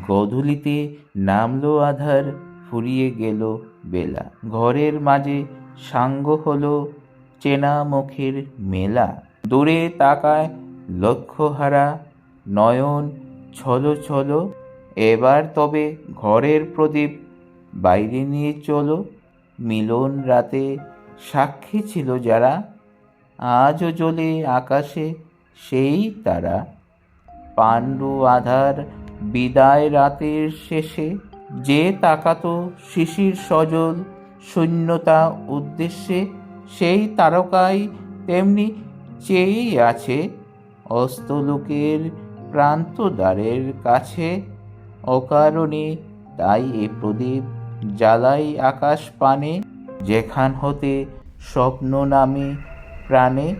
গধূলিতে নামলো আধার, ফুরিয়ে গেল বেলা। ঘরের মাঝে সাঙ্গ হলো চেনা মুখের মেলা। দূরে তাকায় লক্ষ্যহারা নয়ন ছলো ছলো। এবার তবে ঘরের প্রদীপ বাইরে নিয়ে চলো। মিলন রাতে সাক্ষী ছিল যারা, আজও জ্বলে আকাশে সেই তারা। পাণ্ডু আধার বিদায় রাতের শেষে, যে তাকাতো শিশির সজল শূন্যতা উদ্দেশ্যে, সেই তারকাই তেমনি চেয়েই আছে অস্তলোকের প্রান্তদ্বারের কাছে। অকারণে তাই এ প্রদীপ জ্বালাই আকাশ পানে, যেখান হতে স্বপ্ন নামে প্রাণে।